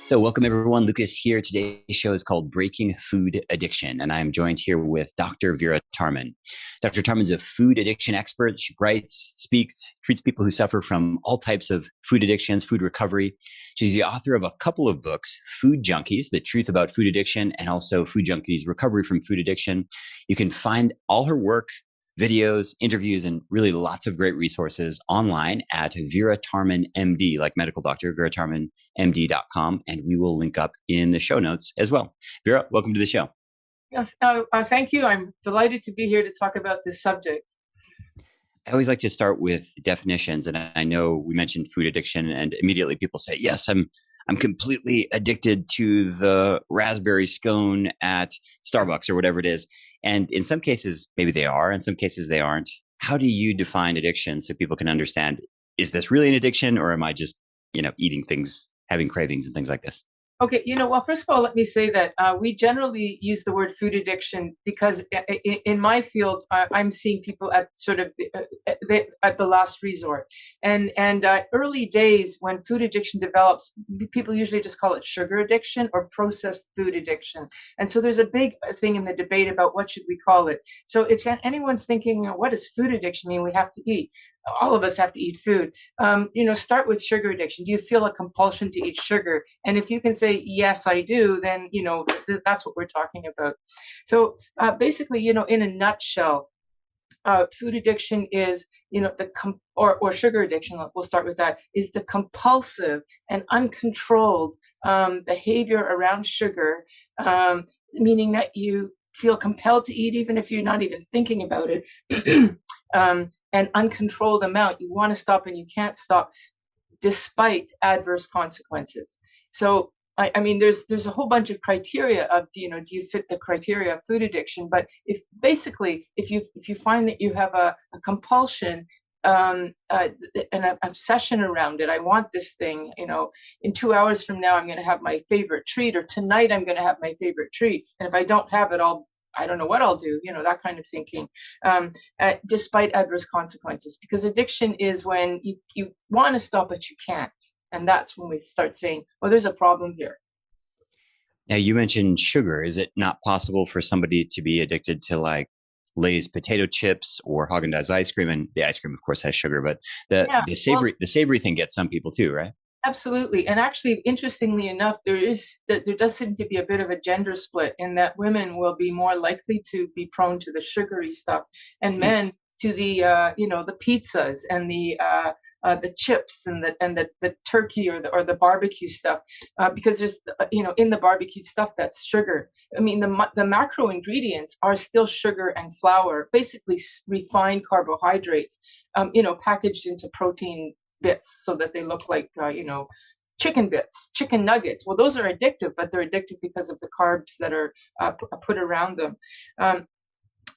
So, welcome everyone. Lucas here. Today's show is called Breaking Food Addiction, and I am joined here with Dr. Vera Tarman. Dr. Tarman is a food addiction expert. She writes, speaks, treats people who suffer from all types of food addictions, food recovery. She's the author of a couple of books, Food Junkies, The Truth About Food Addiction, and also Food Junkies, Recovery from Food Addiction. You can find all her work, videos, interviews, and really lots of great resources online at Vera Tarman MD, like medical doctor, veratarmanmd.com. And we will link up in the show notes as well. Vera, welcome to the show. Yes, thank you. I'm delighted to be here to talk about this subject. I always like to start with definitions. And I know we mentioned food addiction, and immediately people say, yes, I'm completely addicted to the raspberry scone at Starbucks or whatever it is. And in some cases, maybe they are. In some cases, they aren't. How do you define addiction so people can understand, is this really an addiction, or am I just, eating things, having cravings and things like this? Okay, well, first of all, let me say that we generally use the word food addiction because in my field, I'm seeing people at sort of at the last resort. And early days when food addiction develops, people usually just call it sugar addiction or processed food addiction. And so there's a big thing in the debate about what should we call it. So if anyone's thinking, what does food addiction mean? We have to eat. All of us have to eat food. Start with sugar addiction. Do you feel a compulsion to eat sugar? And if you can say, yes, I do, then, that's what we're talking about. So basically, in a nutshell, food addiction is, or sugar addiction, we'll start with that, is the compulsive and uncontrolled behavior around sugar, meaning that you feel compelled to eat even if you're not even thinking about it. An uncontrolled amount. You want to stop and you can't stop despite adverse consequences. So I mean, there's a whole bunch of criteria of do you fit the criteria of food addiction? But if you find that you have a compulsion, an obsession around it, I want this thing, in 2 hours from now I'm going to have my favorite treat, or tonight I'm going to have my favorite treat, and if I don't have it, I don't know what I'll do, that kind of thinking, despite adverse consequences. Because addiction is when you want to stop, but you can't. And that's when we start saying, oh, there's a problem here. Now, you mentioned sugar. Is it not possible for somebody to be addicted to like Lay's potato chips or Haagen-Dazs ice cream? And the ice cream, of course, has sugar, but the savory thing gets some people too, right? Absolutely. And actually, interestingly enough, there does seem to be a bit of a gender split in that women will be more likely to be prone to the sugary stuff, and men to the the pizzas and the chips and the turkey or the barbecue stuff, because there's in the barbecue stuff that's sugar. I mean, the macro ingredients are still sugar and flour, basically refined carbohydrates, packaged into protein bits so that they look like chicken bits, chicken nuggets. Well, those are addictive, but they're addictive because of the carbs that are put around them.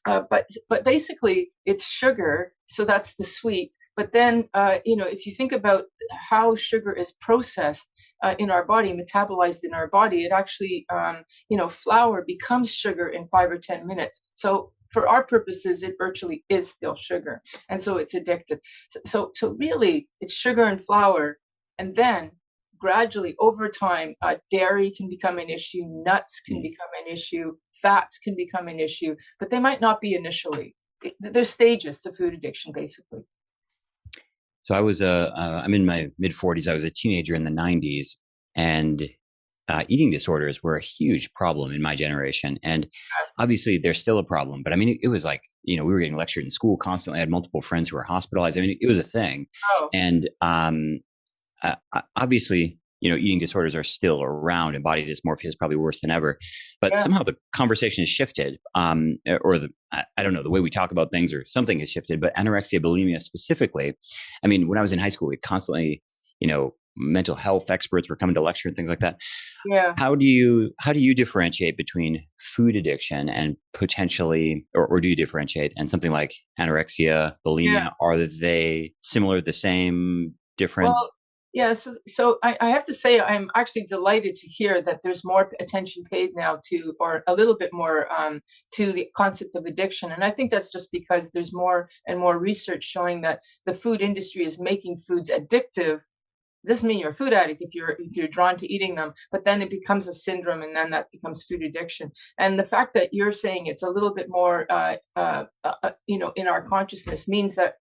But basically, it's sugar, so that's the sweet. But then, if you think about how sugar is processed in our body, metabolized in our body, it actually, flour becomes sugar in 5 or 10 minutes. So for our purposes, it virtually is still sugar. And so it's addictive. So really, it's sugar and flour. And then gradually over time, dairy can become an issue, nuts can become an issue, fats can become an issue, but they might not be initially. There's stages to food addiction, basically. So I'm in my mid 40s. I was a teenager in the 90s, and eating disorders were a huge problem in my generation. And obviously they're still a problem, but I mean, it was like, we were getting lectured in school constantly. I had multiple friends who were hospitalized. I mean, it was a thing. Oh. And obviously, eating disorders are still around, and body dysmorphia is probably worse than ever. But somehow the conversation has shifted, I don't know, the way we talk about things or something has shifted. But anorexia, bulimia specifically, I mean, when I was in high school, we constantly, mental health experts were coming to lecture and things like that. Yeah. How do you differentiate between food addiction and potentially, or do you differentiate, and something like anorexia, bulimia? Yeah. Are they similar, the same, different? Well, yeah, so I have to say I'm actually delighted to hear that there's more attention paid now to, or a little bit more to the concept of addiction. And I think that's just because there's more and more research showing that the food industry is making foods addictive doesn't mean you're a food addict if you're drawn to eating them, but then it becomes a syndrome, and then that becomes food addiction. And the fact that you're saying it's a little bit more, in our consciousness means that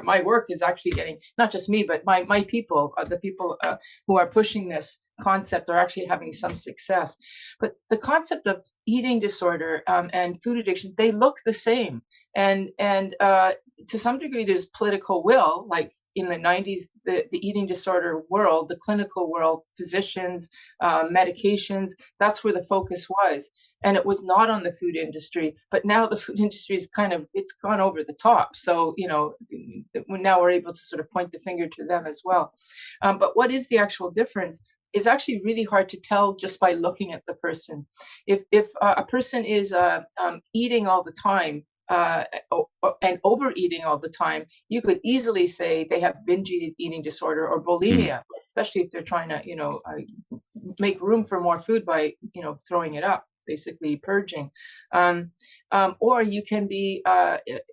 my work is actually getting, not just me, but my people, the people who are pushing this concept are actually having some success. But the concept of eating disorder and food addiction, they look the same. And to some degree, there's political will, like in the 90s, the eating disorder world, the clinical world, physicians, medications, that's where the focus was. And it was not on the food industry. But now the food industry is it's gone over the top. So, now we're able to sort of point the finger to them as well. But what is the actual difference is actually really hard to tell just by looking at the person. If a person is eating all the time, and overeating all the time, you could easily say they have binge eating disorder or bulimia, especially if they're trying to, make room for more food by, throwing it up, basically purging. Or you can be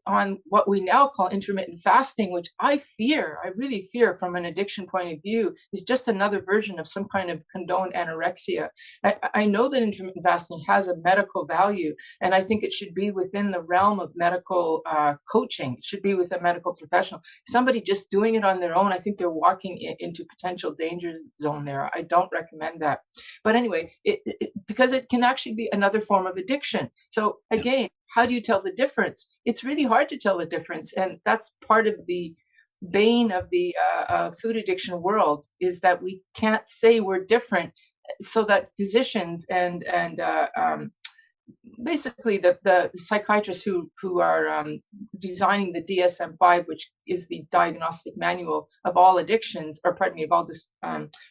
on what we now call intermittent fasting, which I really fear from an addiction point of view, is just another version of some kind of condoned anorexia. I know that intermittent fasting has a medical value, and I think it should be within the realm of medical coaching. It should be with a medical professional. Somebody just doing it on their own, I think they're walking into potential danger zone there. I don't recommend that. But anyway, because it can actually be another form of addiction. So again, how do you tell the difference? It's really hard to tell the difference. And that's part of the bane of the food addiction world, is that we can't say we're different, so that physicians and basically the psychiatrists who are designing the DSM-5, which is the diagnostic manual of all addictions, or pardon me, of all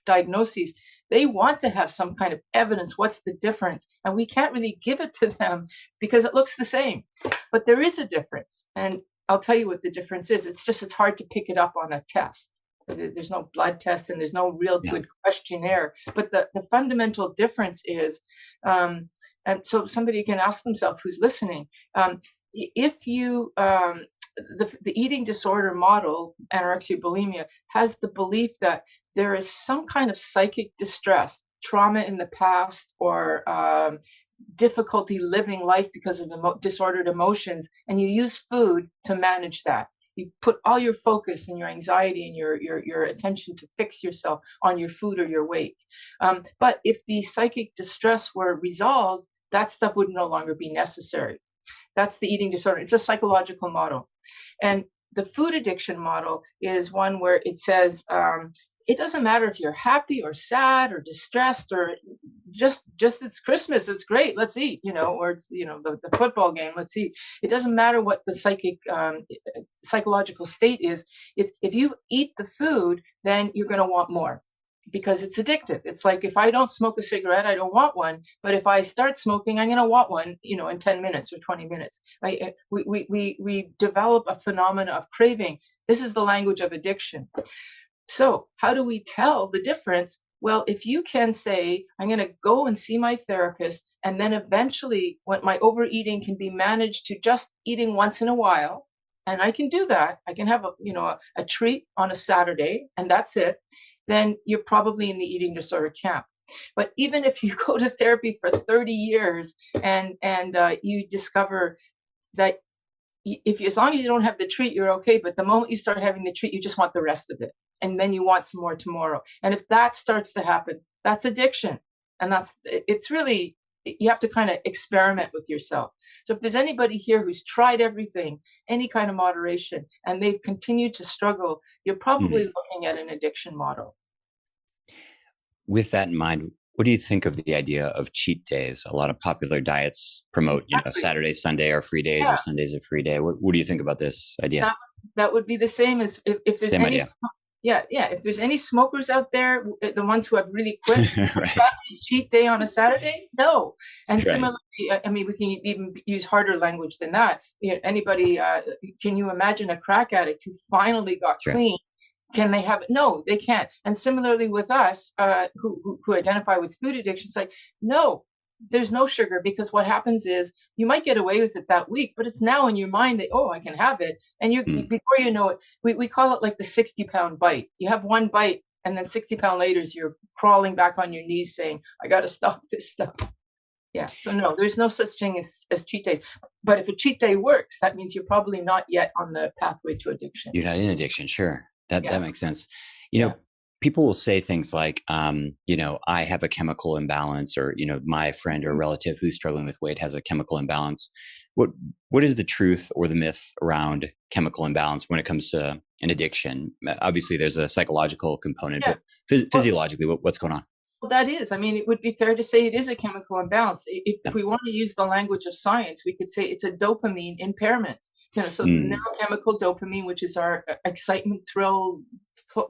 diagnoses, they want to have some kind of evidence. What's the difference? And we can't really give it to them because it looks the same. But there is a difference. And I'll tell you what the difference is. It's hard to pick it up on a test. There's no blood test and there's no real good questionnaire. But the fundamental difference is, and so somebody can ask themselves who's listening, if you, the eating disorder model, anorexia, bulimia, has the belief that there is some kind of psychic distress, trauma in the past, or difficulty living life because of disordered emotions, and you use food to manage that. You put all your focus and your anxiety and your attention to fix yourself on your food or your weight. But if the psychic distress were resolved, that stuff would no longer be necessary. That's the eating disorder. It's a psychological model. And the food addiction model is one where it says, it doesn't matter if you're happy or sad or distressed or just it's Christmas, it's great, let's eat, or it's, the football game, let's eat. It doesn't matter what the psychological state is. It's if you eat the food, then you're going to want more because it's addictive. It's like, if I don't smoke a cigarette, I don't want one. But if I start smoking, I'm going to want one, in 10 minutes or 20 minutes. We develop a phenomena of craving. This is the language of addiction. So how do we tell the difference? Well, if you can say, I'm going to go and see my therapist, and then eventually when my overeating can be managed to just eating once in a while, and I can do that, I can have a treat on a Saturday, and that's it, then you're probably in the eating disorder camp. But even if you go to therapy for 30 years and you discover that as long as you don't have the treat, you're okay. But the moment you start having the treat, you just want the rest of it. And then you want some more tomorrow. And if that starts to happen, that's addiction. And it's really, you have to kind of experiment with yourself. So if there's anybody here who's tried everything, any kind of moderation, and they've continued to struggle, you're probably looking at an addiction model. With that in mind, what do you think of the idea of cheat days? A lot of popular diets promote, Saturday, Sunday are free days, or Sundays are free day. What do you think about this idea? That would be the same as if there's any idea. Yeah. If there's any smokers out there, the ones who have really quit, right. Cheat day on a Saturday, no. And similarly, we can even use harder language than that. Anybody, can you imagine a crack addict who finally got clean? Can they have it? No, they can't. And similarly with us, who identify with food addictions, like, no, there's no sugar, because what happens is you might get away with it that week, but it's now in your mind that, I can have it. And before you know it, we call it like the 60-pound bite. You have one bite And then 60 pounds later, you're crawling back on your knees saying, I got to stop this stuff. Yeah. So no, there's no such thing as cheat days. But if a cheat day works, that means you're probably not yet on the pathway to addiction. You're not in addiction. Sure. That makes sense. You Yeah. know, people will say things like, I have a chemical imbalance, or, my friend or relative who's struggling with weight has a chemical imbalance. What is the truth or the myth around chemical imbalance when it comes to an addiction? Obviously, there's a psychological component, Yeah. but physiologically, what's going on? Well, that is. I mean, it would be fair to say it is a chemical imbalance. If we want to use the language of science, we could say it's a dopamine impairment. So the Mm, neurochemical dopamine, which is our excitement, thrill,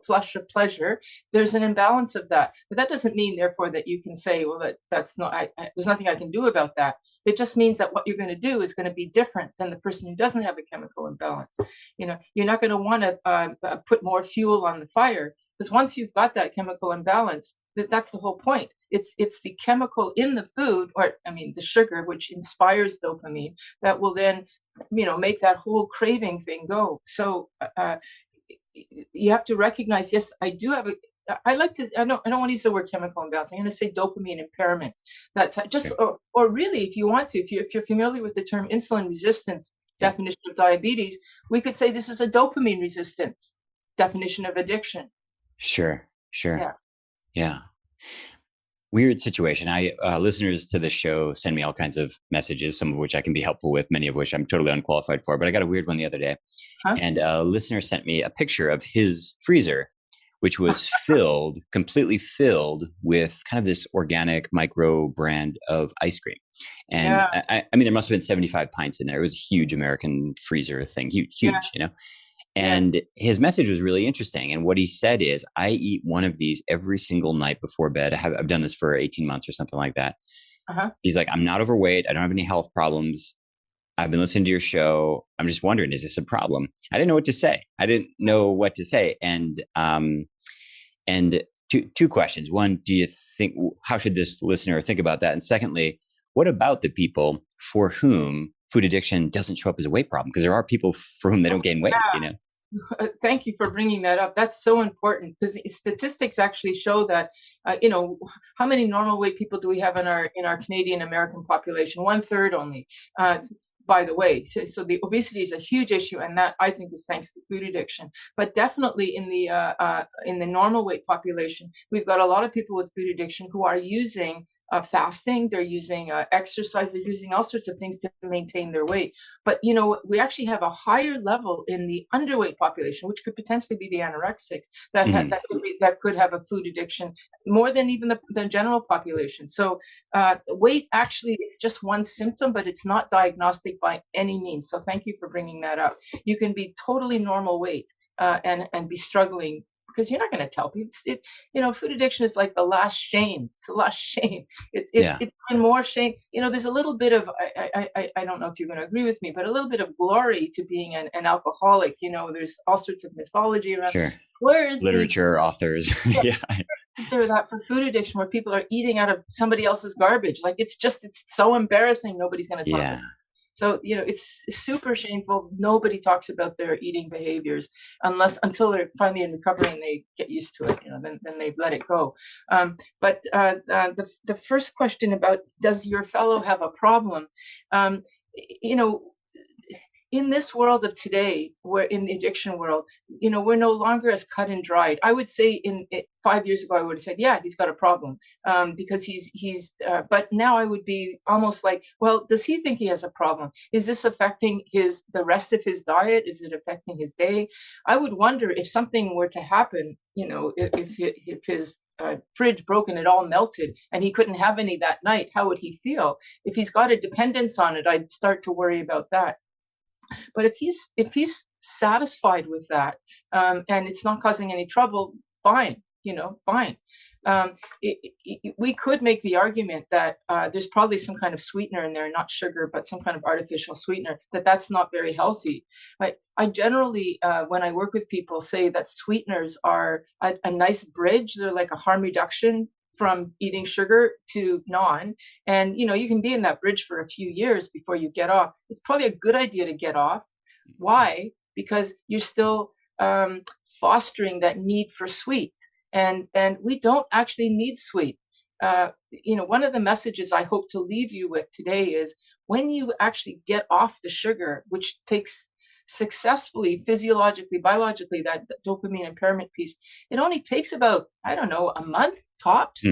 flush of pleasure, there's an imbalance of that. But that doesn't mean, therefore, that you can say, well, that's not. There's nothing I can do about that. It just means that what you're going to do is going to be different than the person who doesn't have a chemical imbalance. You're not going to want to put more fuel on the fire, because once you've got that chemical imbalance, that's the whole point. It's the chemical in the food, or the sugar, which inspires dopamine, that will then, make that whole craving thing go. So you have to recognize, yes, I do have a. I like to. I don't want to use the word chemical imbalance. I'm going to say dopamine impairment. That's just, okay. or really, if you want to, if you're familiar with the term insulin resistance Yeah. definition of diabetes, we could say this is a dopamine resistance definition of addiction. Sure. Yeah. Yeah. Weird situation. Listeners to the show send me all kinds of messages, some of which I can be helpful with, many of which I'm totally unqualified for. But I got a weird one the other day, Huh? and a listener sent me a picture of his freezer, which was completely filled with kind of this organic micro brand of ice cream. And Yeah. there must have been 75 pints in there. It was a huge American freezer thing, huge, Yeah. Yeah. And his message was really interesting. And what he said is, I eat one of these every single night before bed. I've done this for 18 months or something like that. Uh-huh. He's like, I'm not overweight. I don't have any health problems. I've been listening to your show. I'm just wondering, is this a problem? I didn't know what to say. And two questions. One, do you think, how should this listener think about that? And secondly, what about the people for whom food addiction doesn't show up as a weight problem? Because there are people for whom they don't gain weight, Thank you for bringing that up. That's so important, because statistics actually show that, how many normal weight people do we have in our Canadian American population? 1/3 only. By the way, so the obesity is a huge issue, and that, I think, is thanks to food addiction. But definitely in the normal weight population, we've got a lot of people with food addiction who are using fasting, they're using exercise, they're using all sorts of things to maintain their weight. But we actually have a higher level in the underweight population, which could potentially be the anorexics that could have a food addiction more than even the general population. So weight actually is just one symptom, but it's not diagnostic by any means. So thank you for bringing that up. You can be totally normal weight and be struggling, because you're not going to tell people. Food addiction is like the last shame. It's the last shame. It's more shame. There's a little bit of, I don't know if you're going to agree with me, but a little bit of glory to being an alcoholic. There's all sorts of mythology around. Sure. Where is literature, authors? Yeah. Is there that for food addiction where people are eating out of somebody else's garbage? Like, it's so embarrassing. Nobody's going to talk about it. So, it's super shameful. Nobody talks about their eating behaviors until they're finally in recovery and they get used to it. Then they let it go. But the first question about, does your fellow have a problem? In this world of today, we're in the addiction world, we're no longer as cut and dried. I would say 5 years ago, I would have said, yeah, he's got a problem, because but now I would be almost like, well, does he think he has a problem? Is this affecting the rest of his diet? Is it affecting his day? I would wonder if something were to happen, if his fridge broke and it all melted and he couldn't have any that night, how would he feel? If he's got a dependence on it, I'd start to worry about that. But if he's satisfied with that, and it's not causing any trouble, fine, fine. We could make the argument that there's probably some kind of sweetener in there, not sugar, but some kind of artificial sweetener, that's not very healthy. I generally, when I work with people, say that sweeteners are a nice bridge. They're like a harm reduction from eating sugar to non. And, you can be in that bridge for a few years before you get off. It's probably a good idea to get off. Why? Because you're still fostering that need for sweet. and we don't actually need sweet. One of the messages I hope to leave you with today is when you actually get off the sugar, which takes successfully, physiologically, biologically, that dopamine impairment piece, it only takes about, I don't know, a month tops,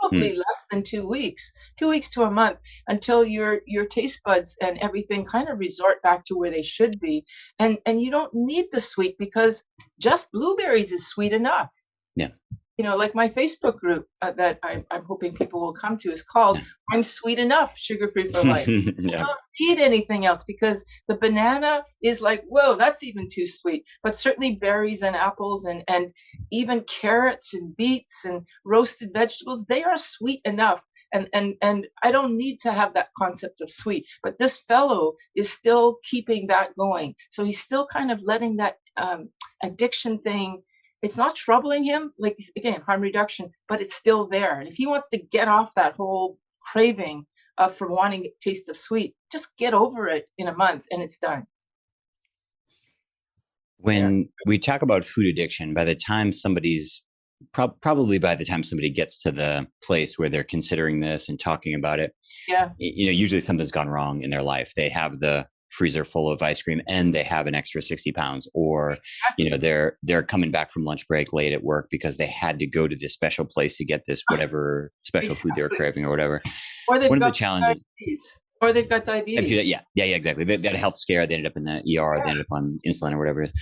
probably less than 2 weeks, 2 weeks to a month, until your taste buds and everything kind of resort back to where they should be. And you don't need the sweet, because just blueberries is sweet enough. Yeah. Like my Facebook group that I'm hoping people will come to is called "I'm Sweet Enough, Sugar-Free for Life." Yeah. You don't need anything else, because the banana is like, whoa, that's even too sweet. But certainly berries and apples and even carrots and beets and roasted vegetables, they are sweet enough. And I don't need to have that concept of sweet. But this fellow is still keeping that going. So he's still kind of letting that addiction thing, it's not troubling him, like, again, harm reduction, but it's still there. And if he wants to get off that whole craving for wanting a taste of sweet, just get over it in a month and it's done. When we talk about food addiction, by the time somebody's probably by the time somebody gets to the place where they're considering this and talking about it, usually something's gone wrong in their life. They have the freezer full of ice cream and they have an extra 60 pounds, or they're coming back from lunch break late at work because they had to go to this special place to get this whatever special food they were craving or whatever. Or they've One of got the challenges, or they've got diabetes. Yeah, exactly. They had a health scare. They ended up in the ER. They ended up on insulin or whatever it is.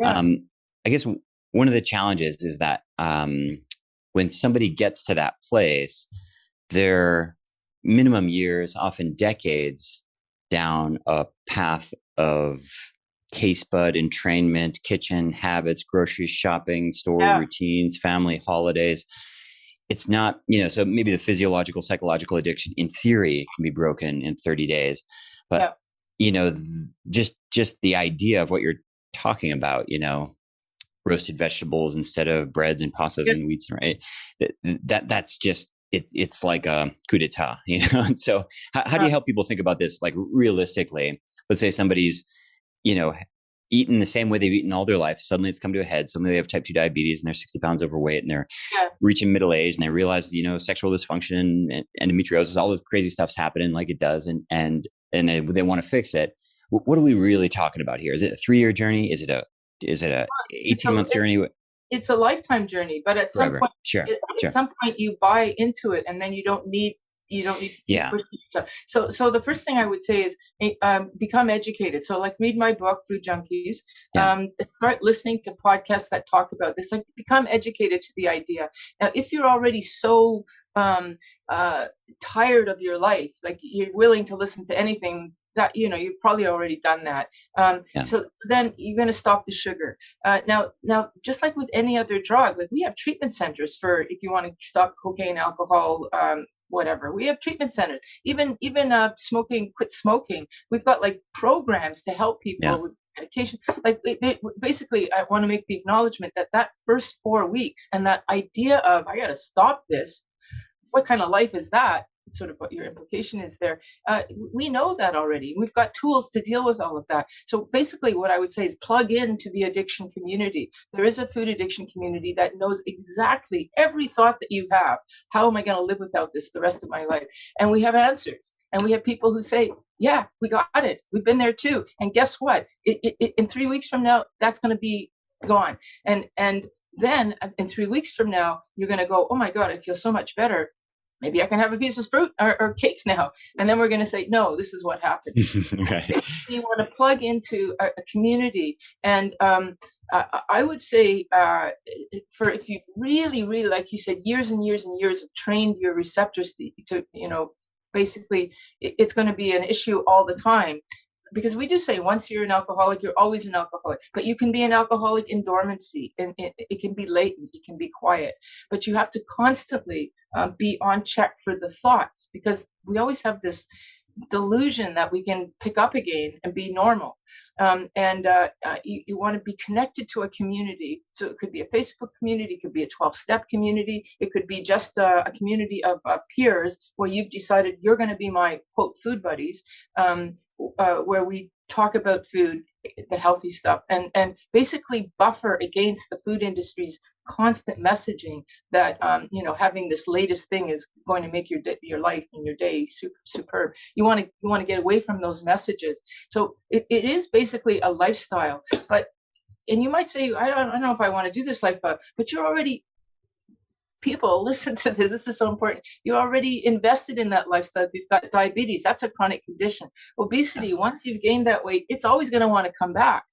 I guess one of the challenges is that when somebody gets to that place, their minimum years, often decades, down a path of taste bud entrainment, kitchen habits, grocery shopping, store routines, family holidays. It's not, so maybe the physiological, psychological addiction in theory can be broken in 30 days. But, just the idea of what you're talking about, roasted vegetables instead of breads and pastas and wheats, right? That's just, it's like a coup d'etat, And so how do you help people think about this, like, realistically? Let's say somebody's, eaten the same way they've eaten all their life. Suddenly it's come to a head. Suddenly they have type 2 diabetes and they're 60 pounds overweight and they're reaching middle age and they realize, sexual dysfunction and endometriosis, all this crazy stuff's happening like it does. And they want to fix it. What are we really talking about here? Is it a 3-year journey? Is it a 18-month journey? It's a lifetime journey, but at some point, at some point you buy into it, and then you don't need to keep pushing yourself. So the first thing I would say is become educated. So, like, read my book, Food Junkies. Start listening to podcasts that talk about this. Like, become educated to the idea. Now, if you're already so tired of your life, like you're willing to listen to anything, that you've probably already done that. So then you're going to stop the sugar. Now, just like with any other drug, like, we have treatment centers for if you want to stop cocaine, alcohol, whatever. We have treatment centers. Even smoking, quit smoking. We've got like programs to help people with medication. Like, basically, I want to make the acknowledgement that first 4 weeks and that idea of I got to stop this. What kind of life is that? Sort of what your implication is there. We know that already. We've got tools to deal with all of that. So basically what I would say is plug into the addiction community. There is a food addiction community that knows exactly every thought that you have. How am I going to live without this the rest of my life? And we have answers. And we have people who say, yeah, we got it. We've been there too. And guess what? In 3 weeks from now, that's going to be gone. And then in 3 weeks from now, you're going to go, oh my God, I feel so much better. Maybe I can have a piece of fruit or cake now. And then we're going to say, no, this is what happened. You want to plug into a community. And I would say for if you really, really, like you said, years and years and years have trained your receptors to basically it's going to be an issue all the time. Because we do say once you're an alcoholic, you're always an alcoholic. But you can be an alcoholic in dormancy. And it can be latent. It can be quiet. But you have to constantly be on check for the thoughts. Because we always have this delusion that we can pick up again and be normal. You want to be connected to a community. So it could be a Facebook community. It could be a 12-step community. It could be just a community of peers where you've decided you're going to be my, quote, food buddies. Where we talk about food, the healthy stuff, and basically buffer against the food industry's constant messaging that having this latest thing is going to make your life and your day superb. You want to get away from those messages. So it is basically a lifestyle. And you might say, I don't know if I want to do this life, but you're already, people, listen to this. This is so important. You're already invested in that lifestyle. If you've got diabetes, that's a chronic condition. Obesity, once you've gained that weight, it's always going to want to come back.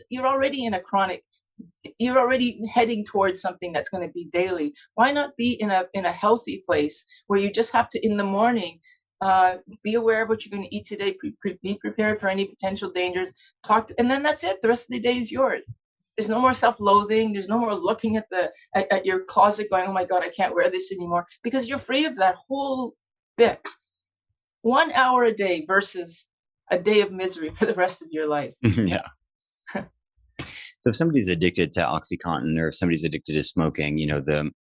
You're already in a chronic. You're already heading towards something that's going to be daily. Why not be in a healthy place where you just have to, in the morning, be aware of what you're going to eat today, be prepared for any potential dangers, and then that's it. The rest of the day is yours. There's no more self-loathing. There's no more looking at your closet going, oh my God, I can't wear this anymore, because you're free of that whole bit. 1 hour a day versus a day of misery for the rest of your life. Yeah. So if somebody's addicted to OxyContin, or if somebody's addicted to smoking, the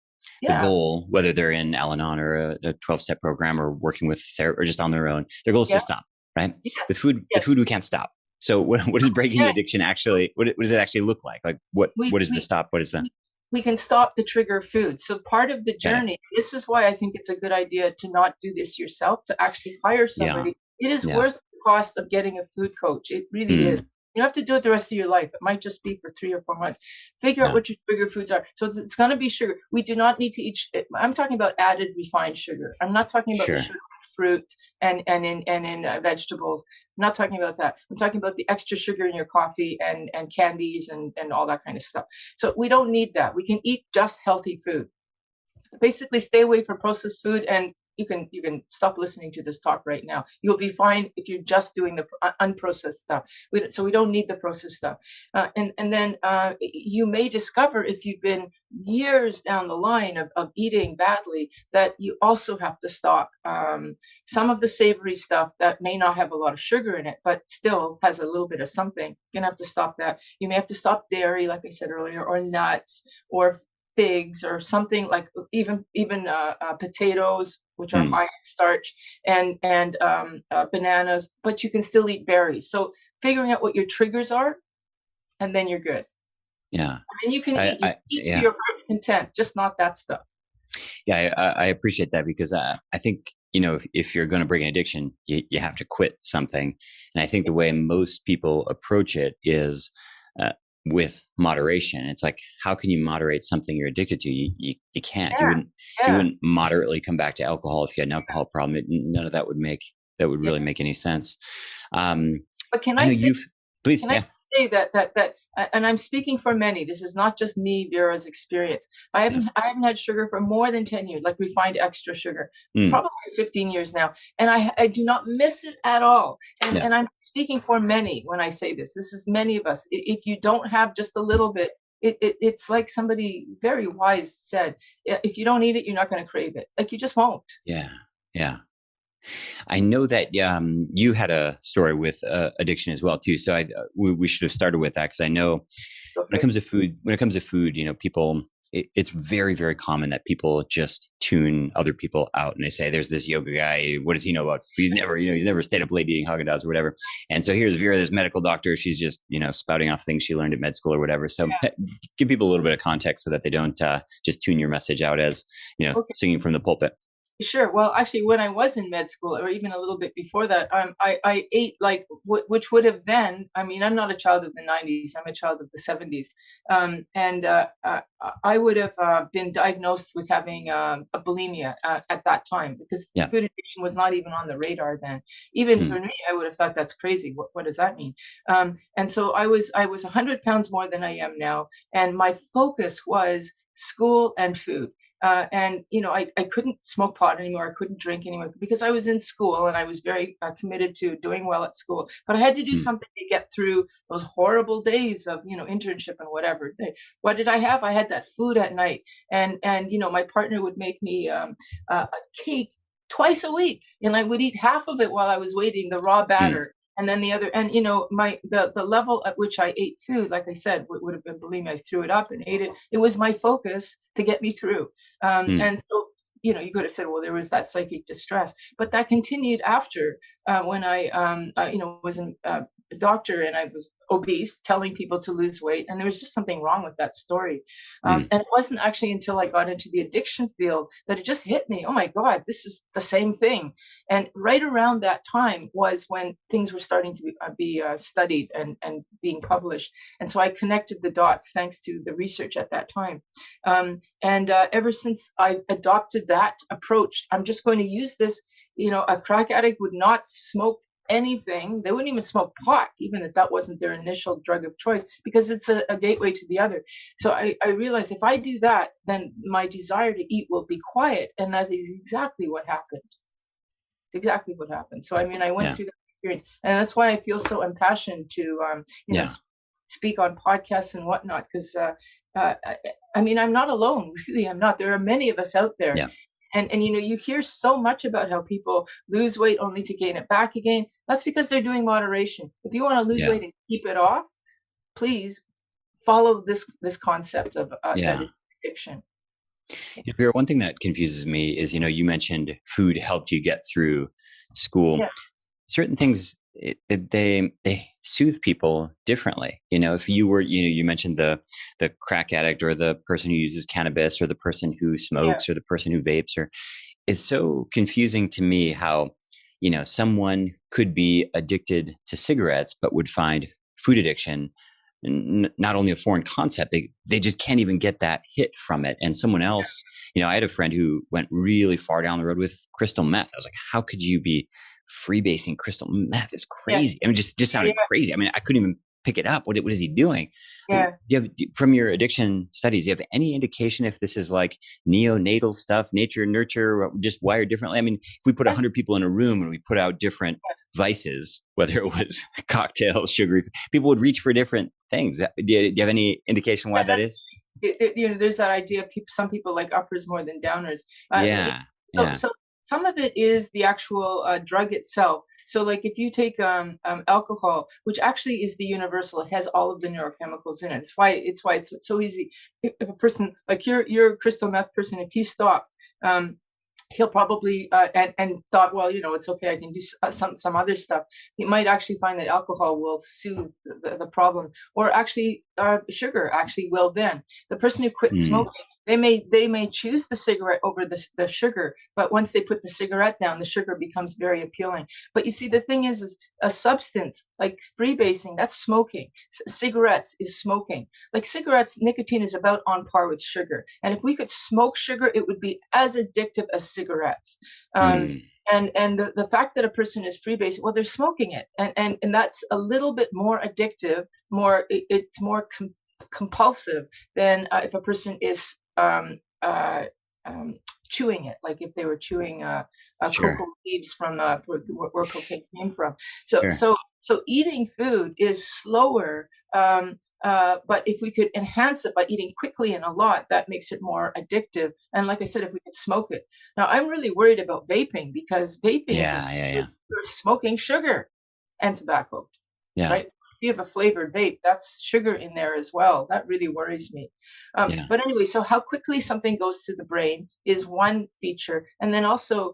goal, whether they're in Al-Anon or a 12-step program or working with therapy or just on their own, their goal is to stop, right? Yes. With food, we can't stop. So what is breaking the addiction actually? What does it actually look like? Like what is the stop? What is that? We can stop the trigger of food. So part of the journey, this is why I think it's a good idea to not do this yourself, to actually hire somebody. It is worth the cost of getting a food coach. It really is. You don't have to do it the rest of your life. It might just be for 3 or 4 months. Figure out what your trigger foods are. So it's going to be sugar. We do not need to eat. I'm talking about added refined sugar. I'm not talking about sugar in fruit and in vegetables. I'm not talking about that. I'm talking about the extra sugar in your coffee and candies and all that kind of stuff. So we don't need that. We can eat just healthy food. Basically, stay away from processed food, and you can stop listening to this talk right now. You'll be fine if you're just doing the unprocessed stuff. So we don't need the processed stuff. And then you may discover, if you've been years down the line of eating badly, that you also have to stop some of the savory stuff that may not have a lot of sugar in it, but still has a little bit of something. You're gonna have to stop that. You may have to stop dairy, like I said earlier, or nuts, or figs, or something like even potatoes, which are high in starch, and bananas, but you can still eat berries. So figuring out what your triggers are, and then you're good. Yeah. And you can eat to your heart's content, just not that stuff. Yeah, I appreciate that, because I think, if you're going to break an addiction, you have to quit something. And I think the way most people approach it is with moderation. It's like, how can you moderate something you're addicted to? You can't. You wouldn't moderately come back to alcohol if you had an alcohol problem. None of that would really make any sense. But can I say, please? Can I say that, and I'm speaking for many. This is not just me, Vera's experience. I haven't had sugar for more than 10 years, like refined extra sugar, probably 15 years now, and I do not miss it at all. And I'm speaking for many when I say this. This is many of us. If you don't have just a little bit, it's like somebody very wise said: if you don't eat it, you're not going to crave it. Like, you just won't. Yeah. I know that you had a story with addiction as well too. So we should have started with that, because I know when it comes to food, people, it's very, very common that people just tune other people out, and they say, "There's this yoga guy. What does he know about food? He's never stayed up late eating Haagen-Dazs or whatever." And so here's Vera, this medical doctor. She's just spouting off things she learned at med school or whatever. So give people a little bit of context so that they don't just tune your message out as singing from the pulpit. Sure. Well, actually, when I was in med school, or even a little bit before that, I ate like which would have then. I mean, I'm not a child of the 90s. I'm a child of the 70s, and I would have been diagnosed with having a bulimia at that time, because food addiction was not even on the radar then. Even for me, I would have thought, that's crazy. What does that mean? And so I was 100 pounds more than I am now, and my focus was school and food. And I couldn't smoke pot anymore. I couldn't drink anymore, because I was in school, and I was very committed to doing well at school. But I had to do something to get through those horrible days of internship and whatever. What did I have? I had that food at night, and my partner would make me a cake twice a week, and I would eat half of it while I was waiting, the raw batter. And then the other, and the level at which I ate food, like I said, would have been bulimia. I threw it up and ate it. It was my focus to get me through. And so, you could have said, well, there was that psychic distress, but that continued after when I was in a doctor and I was obese, telling people to lose weight, and there was just something wrong with that story. Mm. And it wasn't actually until I got into the addiction field that it just hit me. Oh my God, this is the same thing. And right around that time was when things were starting to be studied and being published. And so I connected the dots thanks to the research at that time. And ever since I adopted that approach, I'm just going to use this. A crack addict would not smoke anything. They wouldn't even smoke pot, even if that wasn't their initial drug of choice, because it's a gateway to the other. So I realized if I do that, then my desire to eat will be quiet. And that is exactly what happened. Exactly what happened. So, I mean, I went through that experience, and that's why I feel so impassioned to, speak on podcasts and whatnot, because I mean, I'm not alone. Really, I'm not. There are many of us out there. Yeah. And you hear so much about how people lose weight only to gain it back again. That's because they're doing moderation. If you want to lose weight and keep it off, please follow this concept of addiction. Vera, one thing that confuses me is, you mentioned food helped you get through school. Yeah. Certain things, they soothe people differently. If you were, you mentioned the crack addict or the person who uses cannabis or the person who smokes or the person who vapes, or it's so confusing to me how, someone could be addicted to cigarettes, but would find food addiction not only a foreign concept, they just can't even get that hit from it. And someone else, I had a friend who went really far down the road with crystal meth. I was like, how could you be freebasing crystal meth? It's crazy. I mean, just sounded crazy. I mean, I couldn't even pick it up. What is he doing? Yeah. From your addiction studies, do you have any indication if this is like neonatal stuff, nature, nurture, just wired differently? I mean, if we put 100 people in a room and we put out different vices, whether it was cocktails, sugary, people would reach for different things. Do you have any indication why that is? There's that idea of some people like uppers more than downers. So some of it is the actual drug itself. So like if you take alcohol, which actually is the universal, it has all of the neurochemicals in it. It's why it's so easy. If a person like you're a crystal meth person, if you stopped, he'll probably and thought, well, it's okay, I can do some other stuff. He might actually find that alcohol will soothe the problem, or actually sugar actually will. Then the person who quit smoking, they may choose the cigarette over the sugar, but once they put the cigarette down, the sugar becomes very appealing. But you see, the thing is a substance like freebasing, that's smoking. Cigarettes is smoking. Like cigarettes, nicotine is about on par with sugar. And if we could smoke sugar, it would be as addictive as cigarettes. And the fact that a person is freebasing, well, they're smoking it, and that's a little bit more addictive. It's more compulsive than if a person is chewing it, like if they were chewing cocoa leaves from where cocaine came from. So eating food is slower, but if we could enhance it by eating quickly and a lot, that makes it more addictive. And like I said, if we could smoke it. Now, I'm really worried about vaping, because vaping is you're smoking sugar and tobacco, right? You have a flavored vape, that's sugar in there as well. That really worries me. But anyway, so how quickly something goes to the brain is one feature. And then also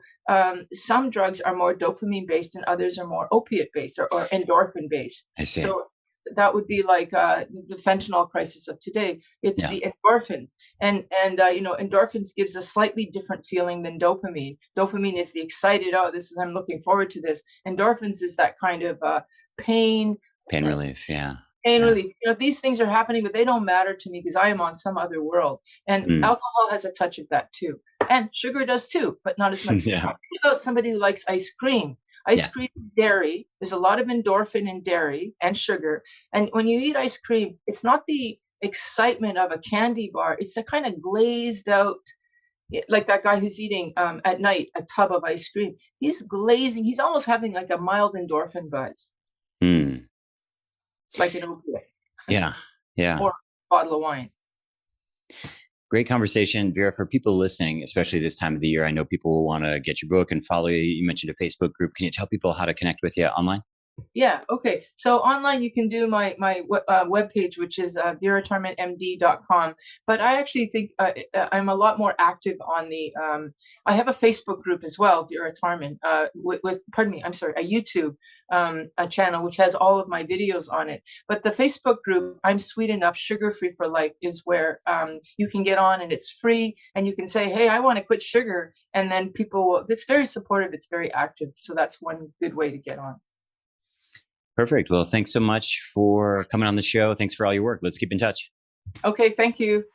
some drugs are more dopamine based and others are more opiate based or endorphin based. I see. So that would be like the fentanyl crisis of today. It's the endorphins. And endorphins gives a slightly different feeling than dopamine. Dopamine is the excited, I'm looking forward to this. Endorphins is that kind of pain relief. Pain relief. These things are happening, but they don't matter to me because I am on some other world. And alcohol has a touch of that too. And sugar does too, but not as much. Think about somebody who likes ice cream. Ice cream is dairy. There's a lot of endorphin in dairy and sugar. And when you eat ice cream, it's not the excitement of a candy bar. It's the kind of glazed out, like that guy who's eating at night a tub of ice cream. He's glazing. He's almost having like a mild endorphin buzz. Like an opiate. Or a bottle of wine. Great conversation, Vera. For people listening, especially this time of the year, I know people will want to get your book and follow you. You mentioned a Facebook group. Can you tell people how to connect with you online? Yeah. Okay. So online, you can do my webpage, which is veratarmanmd.com. But I actually think I'm a lot more active on the. I have a Facebook group as well, Vera Tarman, with pardon me, I'm sorry, a YouTube a channel which has all of my videos on it. But the Facebook group, I'm Sweet Enough, Sugar Free for Life, is where you can get on and it's free, and you can say, "Hey, I want to quit sugar," and then people will. It's very supportive. It's very active. So that's one good way to get on. Perfect. Well, thanks so much for coming on the show. Thanks for all your work. Let's keep in touch. Okay, thank you.